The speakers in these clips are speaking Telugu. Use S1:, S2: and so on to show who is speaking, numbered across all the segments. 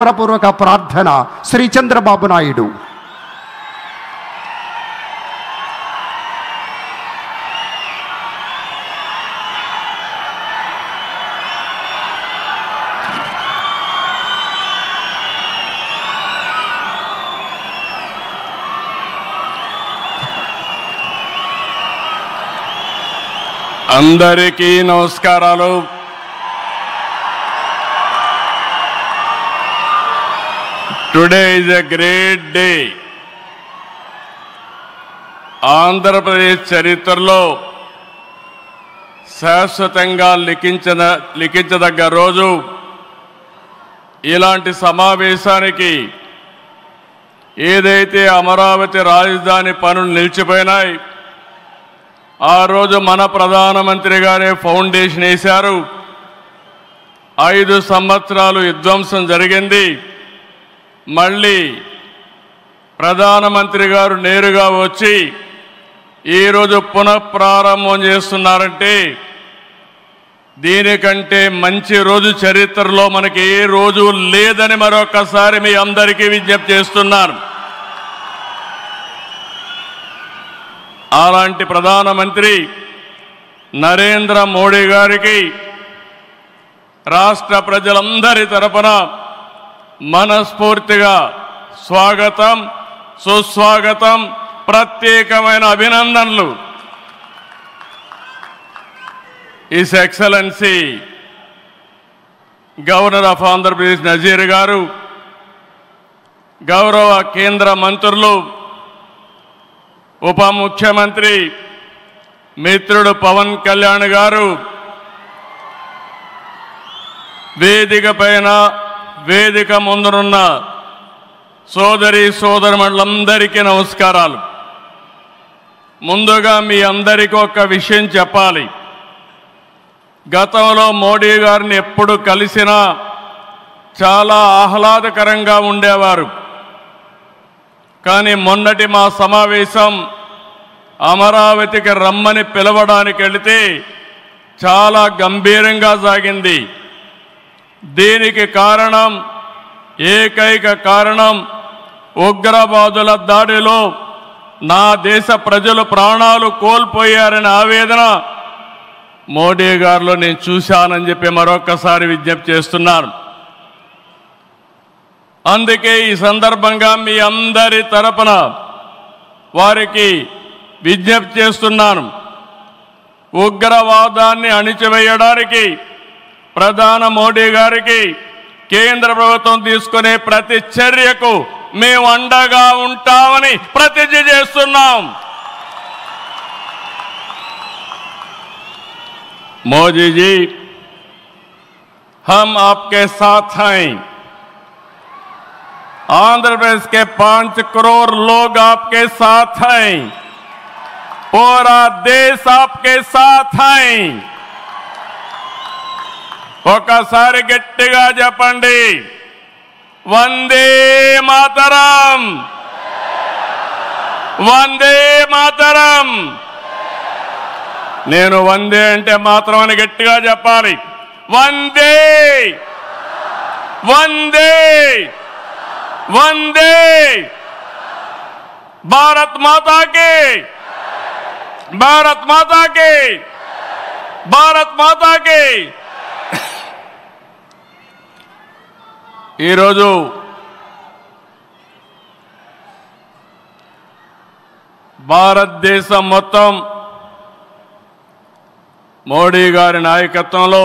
S1: పూర్వక ప్రార్థన శ్రీ చంద్రబాబు నాయుడు.
S2: అందరికీ నమస్కారాలు. Today is a great day. Andhra Pradesh చరిత్రలో శాశ్వతంగా లిఖించదగ్గ రోజు. ఇలాంటి సమావేశానికి ఏదైతే అమరావతి రాజధాని పనులు నిలిచిపోయినాయి, ఆ రోజు మన ప్రధానమంత్రి గారే ఫౌండేషన్ వేశారు. 5 సంవత్సరాలు విధ్వంసం జరిగింది. మళ్ళీ ప్రధానమంత్రి గారు నేరుగా వచ్చి ఈరోజు పునఃప్రారంభం చేస్తున్నారంటే దీనికంటే మంచి రోజు చరిత్రలో మనకి ఏ రోజు లేదని మరొకసారి మీ అందరికీ విజ్ఞప్తి చేస్తున్నాను. అలాంటి ప్రధానమంత్రి నరేంద్ర మోడీ గారికి రాష్ట్ర ప్రజలందరి తరపున మనస్ఫూర్తిగా స్వాగతం, సుస్వాగతం, ప్రత్యేకమైన అభినందనలు. His excellency governor of Andhra Pradesh Nazir గారు, గౌరవ కేంద్ర మంత్రులు, ఉప ముఖ్యమంత్రి మిత్రుడు పవన్ కళ్యాణ్ గారు, వేదిక పైన వేదిక ముందునున్న సోదరి సోదరులందరికీ నమస్కారాలు. ముందుగా మీ అందరికీ ఒక విషయం చెప్పాలి. గతంలో మోడీ గారిని ఎప్పుడు కలిసినా చాలా ఆహ్లాదకరంగా ఉండేవారు. కానీ మొన్నటి మా సమావేశం అమరావతికి రమ్మని పిలవడానికి వెళితే చాలా గంభీరంగా సాగింది. దీనికి కారణం, ఏకైక కారణం, ఉగ్రవాదుల దాడిలో నా దేశ ప్రజలు ప్రాణాలు కోల్పోయారనే ఆవేదన మోడీ గారిలో నేను చూశానని చెప్పి మరొకసారి విజ్ఞప్తి చేస్తున్నాను. అందుకే ఈ సందర్భంగా మీ అందరి తరపున వారికి విజ్ఞప్తి చేస్తున్నాను. ఉగ్రవాదాన్ని అణిచివేయడానికి ప్రధాని మోడీ గారికి కేంద్ర ప్రభుత్వం తీసుకునే ప్రతి చర్యకు మేము అండగా ఉంటామని ప్రతిజ్ఞ చేస్తున్నాం. మోదీ जी, हम आपके साथ हैं. आंध्र प्रदेश के 5 करोड़ लोग आपके साथ हैं. पूरा देश आपके साथ हैं. ఒకసారి గట్టిగా చెప్పండి, వందే మాతరం, వందే మాతరం. నేను వందే అంటే మాత్రం అని గట్టిగా చెప్పాలి. వందే, వందే, వందే. భారత్ మాతా కి, భారత్ మాతా కి, భారత్ మాతా కి. ఈరోజు భారతదేశం మొత్తం మోడీ గారి నాయకత్వంలో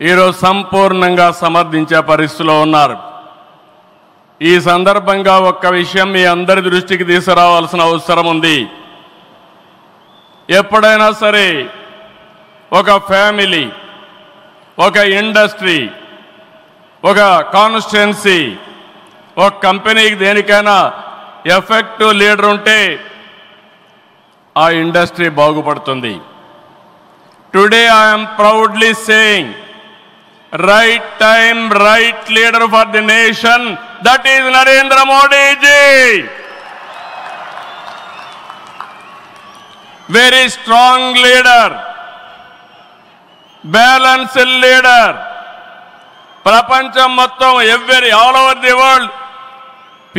S2: ఈరోజు సంపూర్ణంగా సమర్థించే పరిస్థితిలో ఉన్నారు. ఈ సందర్భంగా ఒక్క విషయం మీ అందరి దృష్టికి తీసుకురావాల్సిన అవసరం ఉంది. ఎప్పుడైనా సరే ఒక ఫ్యామిలీ, ఒక ఇండస్ట్రీ, ఒక కాన్స్టిట్యుయెన్సీ, ఒక కంపెనీకి దేనికైనా ఎఫెక్టివ్ లీడర్ ఉంటే ఆ ఇండస్ట్రీ బాగుపడుతుంది. Today I'm proudly saying, right time, right leader for the nation, that is Narendra Modi ji. Very strong leader, balanced leader, ప్రపంచం మొత్తం all over the world,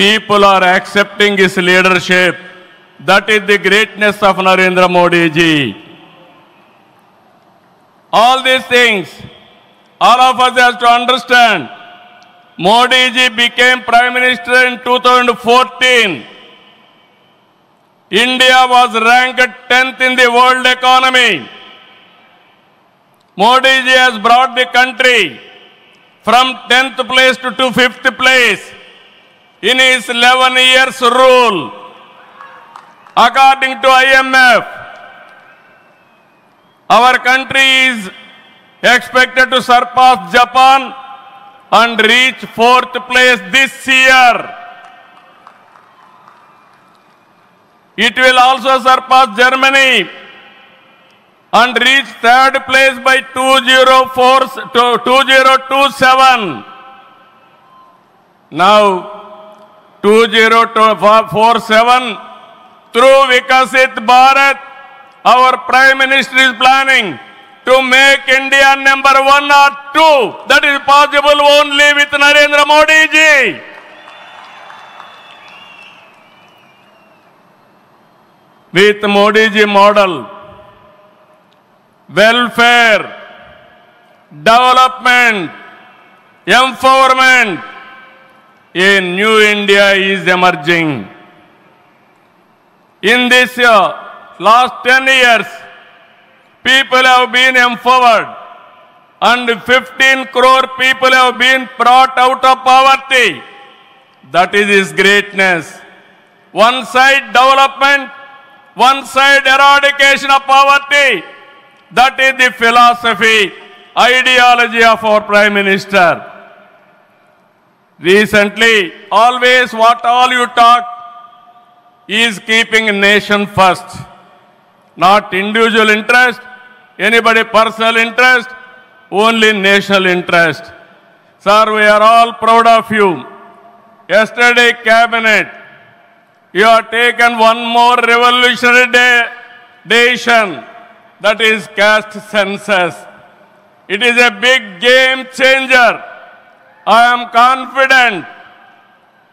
S2: people are accepting his leadership. That is the greatness of Narendra Modi ji. All these things, all of us have to understand. Modi ji became Prime Minister in 2014. India was ranked 10th in the world economy. Modi ji has brought the country from 10th place to 5th place in his 11 years rule. According to IMF, our country is expected to surpass Japan and reach 4th place this year. It will also surpass Germany and reach 3rd place by 2027. Now, 2047, through Vikasit Bharat, our Prime Minister is planning to make India number 1 or 2. That is possible only with Narendra Modi ji. With Modi ji model, welfare, development, empowerment, a new India is emerging. In this last 10 years, people have been empowered and 15 crore people have been brought out of poverty. That is his greatness. One side development, one side eradication of poverty. That is the philosophy, ideology of our Prime Minister. Recently, always what all you talk is keeping nation first, not individual interest, anybody personal interest, only national interest. Sir, we are all proud of you. Yesterday, cabinet, you have taken one more revolutionary decision, that is caste census. It is a big game changer. I am confident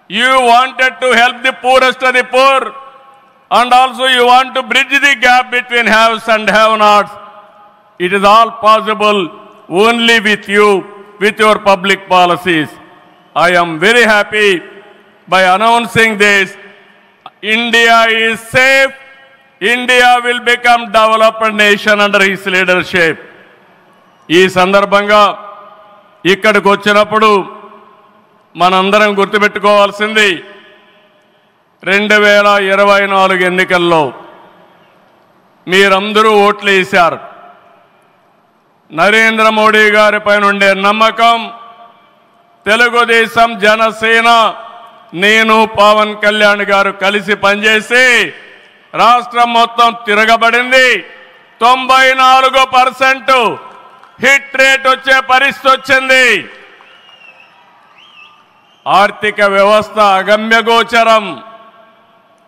S2: you wanted to help the poorest of the poor, and also you want to bridge the gap between haves and have-nots. It is all possible only with you, with your public policies. I am very happy by announcing this. India is safe. India will become developed nation under his leadership. ఈ సందర్భంగా ఇక్కడికి వచ్చినప్పుడు మనందరం గుర్తుపెట్టుకోవాల్సింది 2024 ఎన్నికల్లో మీరందరూ ఓట్లు వేశారు. నరేంద్ర మోడీ గారి పైన ఉండే నమ్మకం, తెలుగుదేశం, జనసేన, నేను, పవన్ కళ్యాణ్ గారు కలిసి పనిచేసి రాష్ట్రం మొత్తం తిరగబడింది. 94% హిట్ రేట్ వచ్చే పరిస్థితి వచ్చింది. ఆర్థిక వ్యవస్థ అగమ్యగోచరం,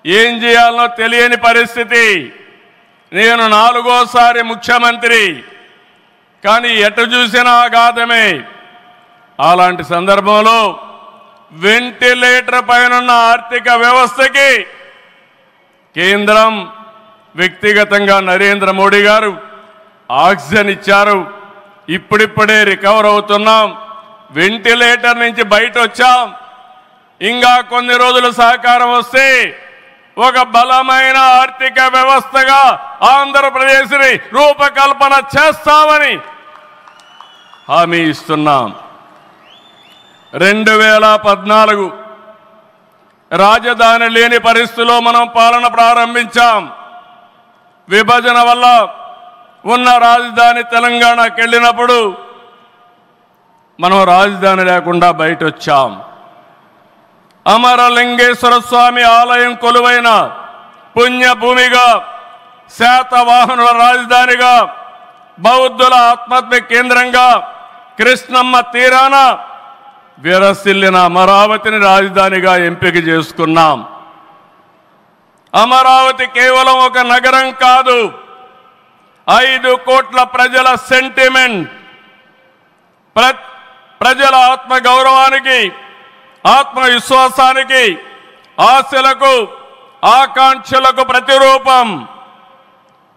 S2: ఏం చేయాలనో తెలియని పరిస్థితి. నేను 4వ సారి ముఖ్యమంత్రి, కానీ ఎటు చూసినా ఆఘాతమే. అలాంటి సందర్భంలో వెంటిలేటర్ పైనున్న ఆర్థిక వ్యవస్థకి కేంద్రం, వ్యక్తిగతంగా నరేంద్ర మోడీ గారు ఆక్సిజన్ ఇచ్చారు. ఇప్పుడిప్పుడే రికవర్ అవుతున్నాం, వెంటిలేటర్ నుంచి బయట వచ్చాం. ఇంకా కొన్ని రోజులు సహకారం వస్తే ఒక బలమైన ఆర్థిక వ్యవస్థగా ఆంధ్రప్రదేశ్ని రూపకల్పన చేస్తామని హామీ ఇస్తున్నాం. 2014 రాజధాని లేని పరిస్థితిలో మనం పాలన ప్రారంభించాం. విభజన వల్ల ఉన్న రాజధాని తెలంగాణకి వెళ్ళినప్పుడు మనం రాజధాని లేకుండా బయట వచ్చాం. అమరలింగేశ్వర స్వామి ఆలయం కొలువైన పుణ్యభూమిగా, శాతవాహనుల రాజధానిగా, బౌద్ధుల ఆత్మహత్య కేంద్రంగా, కృష్ణమ్మ తీరాన విరసిల్లిన అమరావతిని రాజధానిగా ఎంపిక చేసుకున్నాం. అమరావతి కేవలం ఒక నగరం కాదు, 5 కోట్ల ప్రజల సెంటిమెంట్. ప్రజల ఆత్మగౌరవానికి, ఆత్మవిశ్వాసానికి, ఆశలకు, ఆకాంక్షలకు ప్రతిరూపం.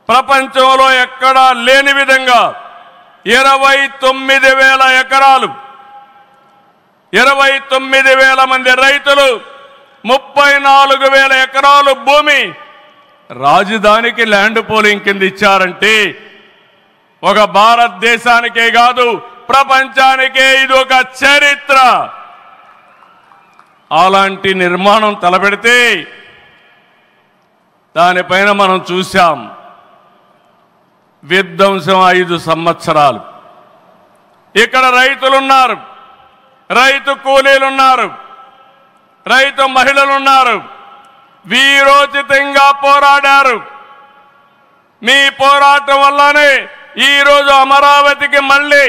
S2: ప్రపంచంలో ఎక్కడా లేని విధంగా 29,000 ఎకరాలు, 29,000 మంది రైతులు, 34,000 ఎకరాలు భూమి రాజధానికి ల్యాండ్ పూలింగ్ కింద ఇచ్చారంటే ఒక భారతదేశానికే కాదు ప్రపంచానికే ఇది ఒక చరిత్ర. అలాంటి నిర్మాణం తలపెడితే దానిపైన మనం చూశాం విధ్వంసం 5 సంవత్సరాలు. ఇక్కడ రైతులున్నారు, రైతు కూలీలున్నారు, రైతు మహిళలున్నారు, వీరోచితంగా పోరాడారు. మీ పోరాటం వల్లనే ఈరోజు అమరావతికి మళ్ళీ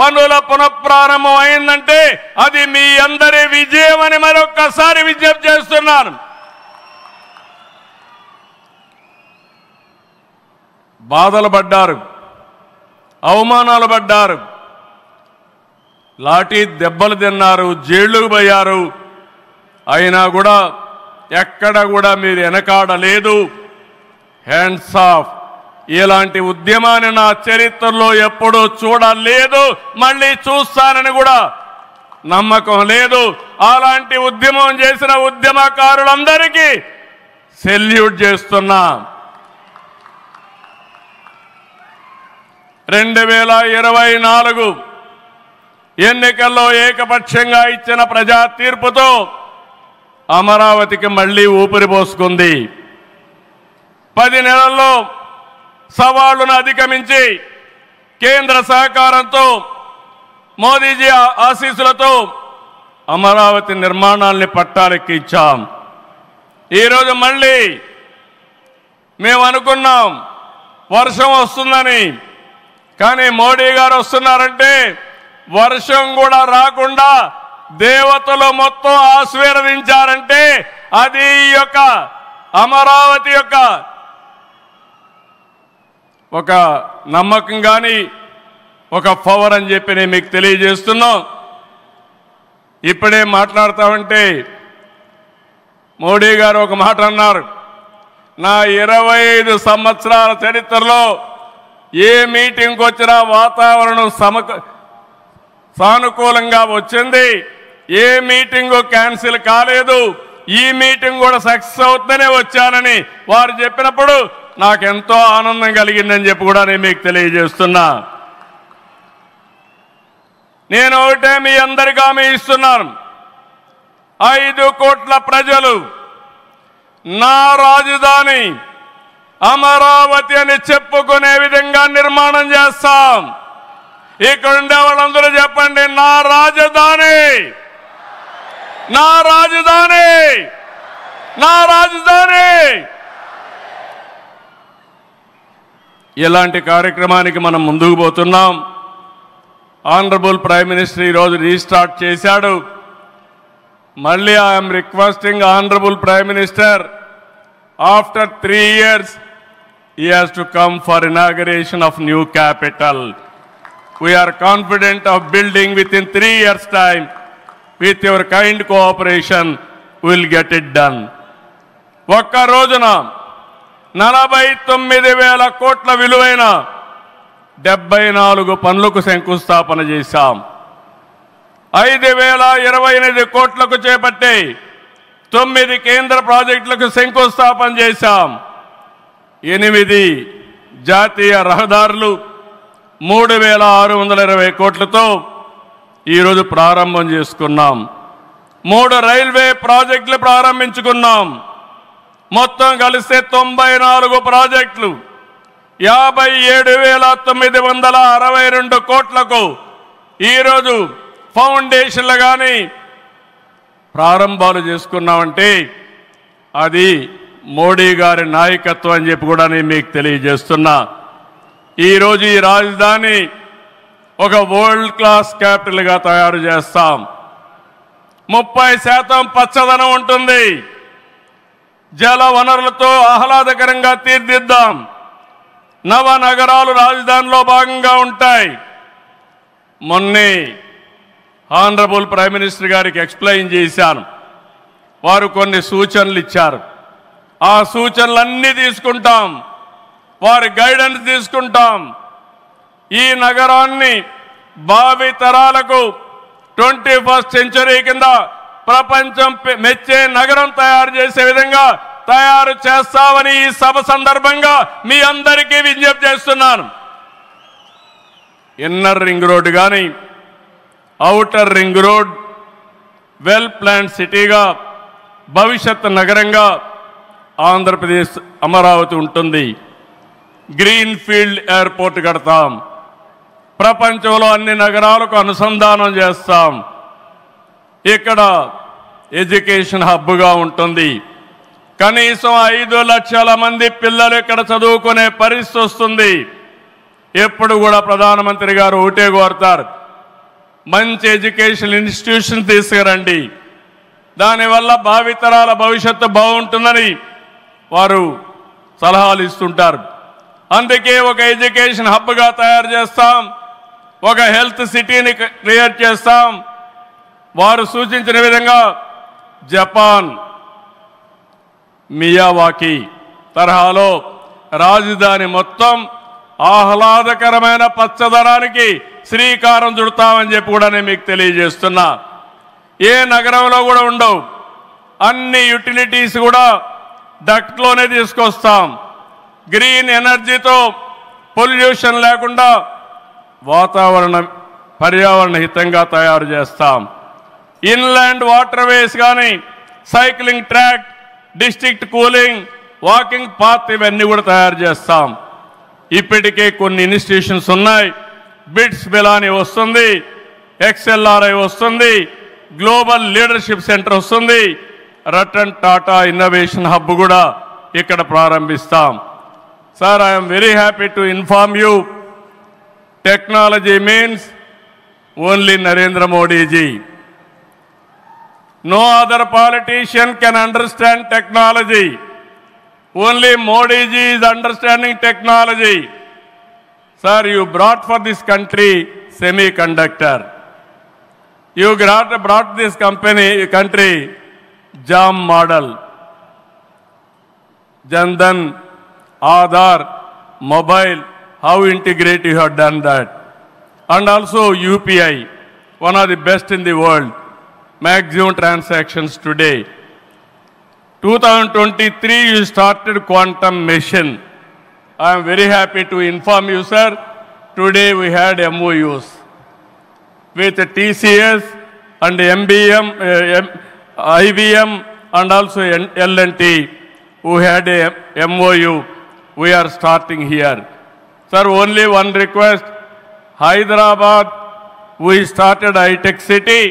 S2: పనుల పునఃప్రారంభం అయిందంటే అది మీ అందరి విజయం అని మరొక్కసారి విజ్ఞప్తి చేస్తున్నాను. బాధలు పడ్డారు, అవమానాలు పడ్డారు, లాఠీ దెబ్బలు తిన్నారు, జైళ్లకు పోయారు. అయినా కూడా ఎక్కడ కూడా మీరు వెనకాడలేదు. Hands of. ఇలాంటి ఉద్యమాన్ని నా చరిత్రలో ఎప్పుడూ చూడలేదు, మళ్ళీ చూస్తానని కూడా నమ్మకం లేదు. అలాంటి ఉద్యమం చేసిన ఉద్యమకారులందరికీ సెల్యూట్ చేస్తున్నా. 2024 ఎన్నికల్లో ఏకపక్షంగా ఇచ్చిన ప్రజా తీర్పుతో అమరావతికి మళ్ళీ ఊపిరి పోసుకుంది. 10 నెలల్లో సవాళ్లను అధిగమించి కేంద్ర సహకారంతో మోదీజీ ఆశీస్సులతో అమరావతి నిర్మాణాల్ని పట్టాలెక్కించాం. ఈరోజు మళ్ళీ మేము అనుకున్నాం వర్షం వస్తుందని, కానీ మోడీ గారు వస్తున్నారంటే వర్షం కూడా రాకుండా దేవతలు మొత్తం ఆశీర్వదించారంటే అది ఈ యొక్క అమరావతి యొక్క ఒక నమ్మకం కానీ ఒక పవర్ అని చెప్పి నేను మీకు తెలియజేస్తున్నాం. ఇప్పుడే మాట్లాడతామంటే మోడీ గారు ఒక మాట అన్నారు, నా 25 సంవత్సరాల చరిత్రలో ఏ మీటింగ్కి వచ్చినా వాతావరణం సానుకూలంగా వచ్చింది, ఏ మీటింగు క్యాన్సిల్ కాలేదు, ఈ మీటింగ్ కూడా సక్సెస్ అవుతుందనే వచ్చానని వారు చెప్పినప్పుడు నాకెంతో ఆనందం కలిగిందని చెప్పి కూడా నేను మీకు తెలియజేస్తున్నా. నేను ఒకటే మీ అందరికీ హామీ ఇస్తున్నాను, 5 కోట్ల ప్రజలు నా రాజధాని అమరావతి అని చెప్పుకునే విధంగా నిర్మాణం చేస్తాం. ఇక్కడ ఉండే వాళ్ళందరూ చెప్పండి, నా రాజధాని, నా రాజధాని, నా రాజధాని. ఇలాంటి కార్యక్రమానికి మనం ముందుకు పోతున్నాం. ఆనరబుల్ ప్రైమ్ మినిస్టర్ ఈరోజు రీస్టార్ట్ చేశాడు. మళ్ళీ I'm requesting honourable prime minister, after 3 years he has to come for inauguration of new capital. We are confident of building within 3 years time. With your kind cooperation we will get it done. ఒక్క రోజున 49,000 కోట్ల విలువైన 74 పనులకు శంకుస్థాపన చేశాం. 5,028 కోట్లకు చేపట్టి 9 కేంద్ర ప్రాజెక్టులకు శంకుస్థాపన చేశాం. 8 జాతీయ రహదారులు 3,620 కోట్లతో ఈరోజు ప్రారంభం చేసుకున్నాం. 3 రైల్వే ప్రాజెక్టులు ప్రారంభించుకున్నాం. మొత్తం కలిస్తే 94 ప్రాజెక్టులు 57,962 కోట్లకు ఈరోజు ఫౌండేషన్లు కానీ ప్రారంభాలు చేసుకున్నామంటే అది మోడీ గారి నాయకత్వం అని చెప్పి కూడా నేను మీకు తెలియజేస్తున్నా. ఈరోజు ఈ రాజధాని ఒక వరల్డ్ క్లాస్ క్యాపిటల్గా తయారు చేస్తాం. 30% పచ్చదనం ఉంటుంది. జల వనరులతో ఆహ్లాదకరంగా తీర్చిదిద్దాం. నవ నగరాలు రాజధానిలో భాగంగా ఉంటాయి. మొన్నే ఆనరబుల్ ప్రైమ్ మినిస్టర్ గారికి ఎక్స్ప్లెయిన్ చేశాను. వారు కొన్ని సూచనలు ఇచ్చారు. ఆ సూచనలన్నీ తీసుకుంటాం, వారి గైడెన్స్ తీసుకుంటాం. ఈ నగరాన్ని భావి తరాలకు 21st సెంచరీ కింద ప్రపంచం మెచ్చే నగరం తయారు చేసే విధంగా తయారు చేస్తామని ఈ సభ సందర్భంగా మీ అందరికీ విజ్ఞప్తి చేస్తున్నాను. ఇన్నర్ రింగ్ రోడ్ కానీ outer ring road well plan సిటీగా భవిష్యత్ నగరంగా ఆంధ్రప్రదేశ్ అమరావతి ఉంటుంది. గ్రీన్ ఫీల్డ్ ఎయిర్పోర్ట్ కడతాం. ప్రపంచంలో అన్ని నగరాలకు అనుసంధానం చేస్తాం. ఇక్కడ ఎడ్యుకేషన్ హబ్గా ఉంటుంది. కనీసం 5 లక్షల మంది పిల్లలు ఇక్కడ చదువుకునే పరిస్థితి వస్తుంది. ఎప్పుడు కూడా ప్రధానమంత్రి గారు ఒకటే కోరుతారు, మంచి ఎడ్యుకేషన్ ఇన్స్టిట్యూషన్ తీసుకురండి, దానివల్ల భావితరాల భవిష్యత్తు బాగుంటుందని వారు సలహాలు ఇస్తుంటారు. అందుకే ఒక ఎడ్యుకేషన్ హబ్గా తయారు చేస్తాం, ఒక హెల్త్ సిటీని క్రియేట్ చేస్తాం. వారు సూచించిన విధంగా జపాన్ మియావాకి తరహాలో రాజధాని మొత్తం ఆహ్లాదకరమైన పచ్చదనానికి శ్రీకారం చుడతామని చెప్పి కూడా నేను మీకు తెలియజేస్తున్నా. ఏ నగరంలో కూడా ఉండవు. అన్ని యుటిలిటీస్ కూడా డక్ట్లోనే తీసుకొస్తాం. గ్రీన్ ఎనర్జీతో పొల్యూషన్ లేకుండా పర్యావరణ హితంగా తయారు చేస్తాం. ఇన్లాండ్ వాటర్ వేస్ కానీ cycling track, district cooling, walking path ఇవన్నీ కూడా తయారు చేస్తాం. ఇప్పటికే కొన్ని ఇన్స్టిట్యూషన్స్ ఉన్నాయి. బిట్స్ బిలాని వస్తుంది, XLRI వస్తుంది, గ్లోబల్ లీడర్షిప్ సెంటర్ వస్తుంది, రతన్ టాటా ఇన్నోవేషన్ హబ్ కూడా ఇక్కడ ప్రారంభిస్తాం. Sir, I'm very happy to inform you, technology means only Narendra Modi ji. No other politician can understand technology. Only Modi ji is understanding technology. Sir, you brought for this country semiconductor. You brought this country JAM model. Jandan, Aadhaar, mobile, how integrated you have done that. And also UPI, one of the best in the world. Maximum transactions today. 2023 you started quantum mission. I am very happy to inform you, sir. Today we had MOUs with TCS and MBM, IBM and also L&T who had a MOU. We are starting here. Sir, only one request. Hyderabad, we started high-tech city,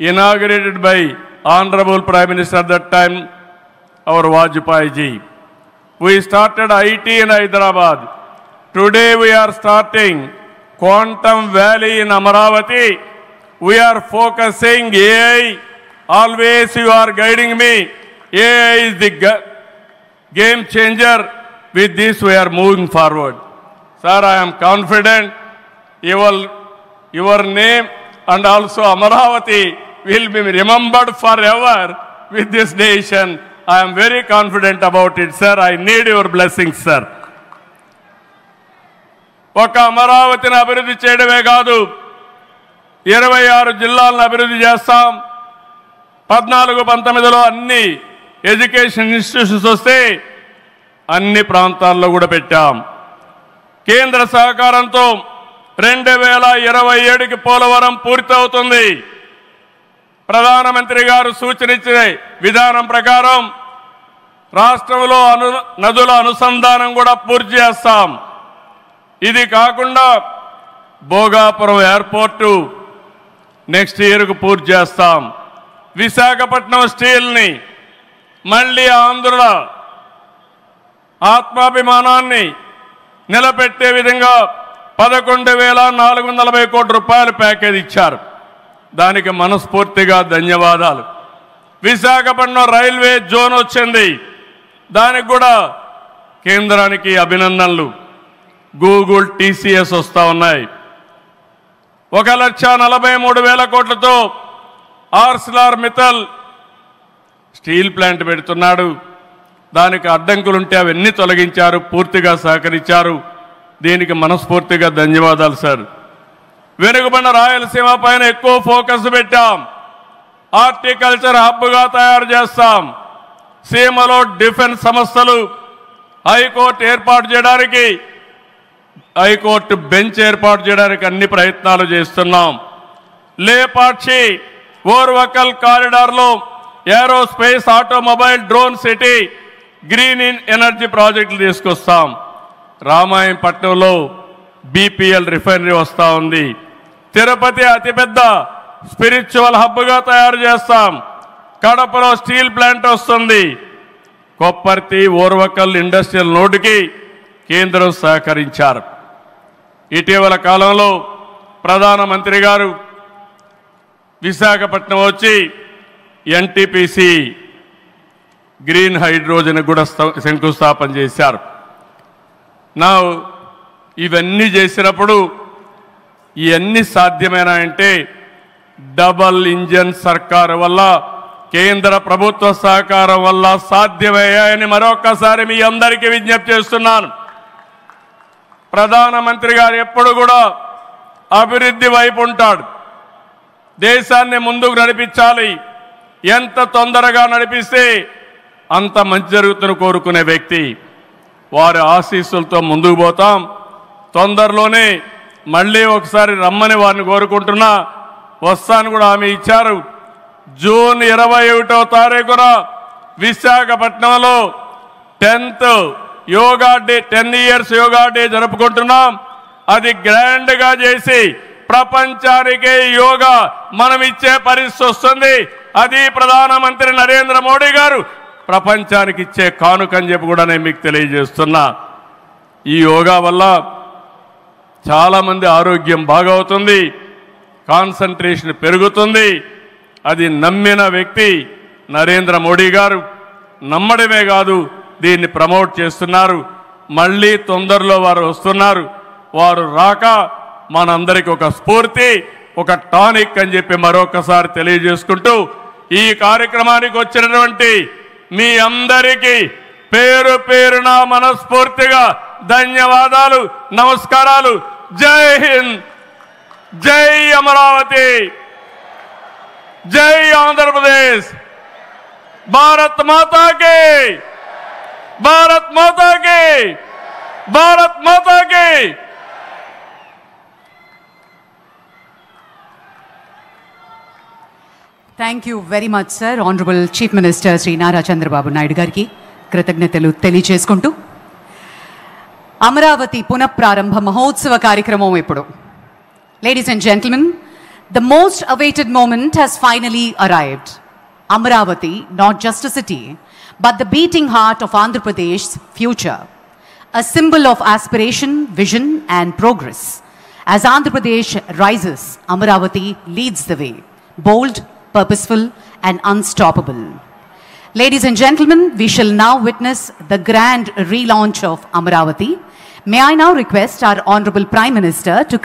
S2: inaugurated by Honorable Prime Minister at that time, our Vajpayee ji. We started IT in Hyderabad. Today we are starting Quantum Valley in Amaravati. We are focusing AI. Always you are guiding me. AI is the game changer. With this we are moving forward. Sir, I am confident your name and also Amaravati will be remembered forever with this nation. I am very confident about it, sir. I need your blessings, sir. ఒక అమరావతిని అభివృద్ధి చేయడమే కాదు, 26 జిల్లాలను అభివృద్ధి చేస్తాం. 14-19లో అన్ని ఎడ్యుకేషన్ ఇన్స్టిట్యూషన్స్ వస్తే అన్ని ప్రాంతాల్లో కూడా పెట్టాం. కేంద్ర సహకారంతో 2027కి పోలవరం పూర్తవుతుంది. ప్రధానమంత్రి గారు సూచనించిన విధానం ప్రకారం రాష్ట్రంలో నదుల అనుసంధానం కూడా పూర్తి చేస్తాం. ఇది కాకుండా భోగాపురం ఎయిర్పోర్టు నెక్స్ట్ ఇయర్కు పూర్తి చేస్తాం. విశాఖపట్నం స్టీల్ని మళ్ళీ ఆంధ్రుల ఆత్మాభిమానాన్ని నిలబెట్టే విధంగా 11,440 కోట్ల రూపాయల ప్యాకేజ్ ఇచ్చారు. దానికి మనస్ఫూర్తిగా ధన్యవాదాలు. విశాఖపట్నం రైల్వే జోన్ వచ్చింది, దానికి కూడా కేంద్రానికి అభినందనలు. గూగుల్, TCS వస్తూ ఉన్నాయి. 1,43,000 కోట్లతో ఆర్సిలార్ మిత్తల్ స్టీల్ ప్లాంట్ పెడుతున్నాడు. దానికి అడ్డంకులుంటే అవన్నీ తొలగించారు, పూర్తిగా సహకరించారు. దీనికి మనస్ఫూర్తిగా ధన్యవాదాలు సార్. వెనుకబడిన రాయలసీమ పైన ఎక్కువ ఫోకస్ పెట్టాం. హార్టికల్చర్ హబ్గా తయారు చేస్తాం. సీమలో డిఫెన్స్ సంస్థలు, హైకోర్టు ఏర్పాటు చేయడానికి, హైకోర్టు బెంచ్ ఏర్పాటు చేయడానికి అన్ని ప్రయత్నాలు చేస్తున్నాం. లేపాక్షి ఓర్వకల్ కారిడార్లో aerospace, automobile, drone city, green energy ప్రాజెక్టులు తీసుకొస్తాం. రామాయంపట్నంలో బీపీఎల్ రిఫైనరీ వస్తూ ఉంది. తిరుపతి అతిపెద్ద స్పిరిచువల్ హబ్గా తయారు చేస్తాం. కడపలో స్టీల్ ప్లాంట్ వస్తుంది. కొప్పర్తి ఓర్వకల్ ఇండస్ట్రియల్ నోడ్కి కేంద్రం సహకరించారు. ఇటీవల కాలంలో ప్రధానమంత్రి గారు విశాఖపట్నం వచ్చి ఎన్టీపీసీ గ్రీన్ హైడ్రోజన్ కూడా శంకుస్థాపన చేశారు. ఇవన్నీ చేసినప్పుడు ఇవన్నీ సాధ్యమేనా అంటే డబల్ ఇంజన్ సర్కారు వల్ల, కేంద్ర ప్రభుత్వ సహకారం వల్ల సాధ్యమయ్యాయని మరొక్కసారి మీ అందరికీ విజ్ఞప్తి చేస్తున్నాను. ప్రధానమంత్రి గారు ఎప్పుడు కూడా అభివృద్ధి వైపు ఉంటాడు. దేశాన్ని ముందుకు నడిపించాలి. ఎంత తొందరగా నడిపిస్తే అంత మంచి జరుగుతుందని కోరుకునే వ్యక్తి. వారి ఆశీస్సులతో ముందుకు పోతాం. తొందరలోనే మళ్ళీ ఒకసారి రమ్మని వారిని కోరుకుంటున్నా. వస్తాను కూడా హామీ ఇచ్చారు. జూన్ 21వ తారీఖున విశాఖపట్నంలో 10th yoga day, 10 years yoga day జరుపుకుంటున్నాం. అది గ్రాండ్గా చేసి ప్రపంచానికే యోగా మనం ఇచ్చే పరిస్థితి వస్తుంది. అది ప్రధానమంత్రి నరేంద్ర మోడీ గారు ప్రపంచానికి ఇచ్చే కానుకని చెప్పి కూడా నేను మీకు తెలియజేస్తున్నా. ఈ యోగా వల్ల చాలామంది ఆరోగ్యం బాగవుతుంది, కాన్సంట్రేషన్ పెరుగుతుంది. అది నమ్మిన వ్యక్తి నరేంద్ర మోడీ గారు. నమ్మడమే కాదు, దీన్ని ప్రమోట్ చేస్తున్నారు. మళ్ళీ తొందరలో వారు వస్తున్నారు. వారు రాక మనందరికీ ఒక స్ఫూర్తి, ఒక టానిక్ అని చెప్పి మరొకసారి తెలియజేసుకుంటూ ఈ కార్యక్రమానికి వచ్చినటువంటి మీ అందరికీ పేరు పేరున మనస్ఫూర్తిగా ధన్యవాదాలు, నమస్కారాలు. జై హింద్, జై అమరావతి, జై ఆంధ్రప్రదేశ్, భారత్ మాతా కి, భారత్ మాతా కి, భారత్ మాతా కి.
S3: Thank you very much sir. Honourable chief minister Shri Nara Chandrababu Naidu గారికి కృతజ్ఞతలు తెలియజేసుకుంటూ అమరావతి పునఃప్రారంభ మహోత్సవ కార్యక్రమం ఇప్పుడు. Ladies and gentlemen, the most awaited moment has finally arrived. Amaravati, not just a city, but the beating heart of Andhra Pradesh's future. A symbol of aspiration, vision and progress. As Andhra Pradesh rises, Amaravati leads the way. Bold, purposeful and unstoppable. Ladies and gentlemen, we shall now witness the grand relaunch of Amaravati. May I now request our Honorable Prime Minister to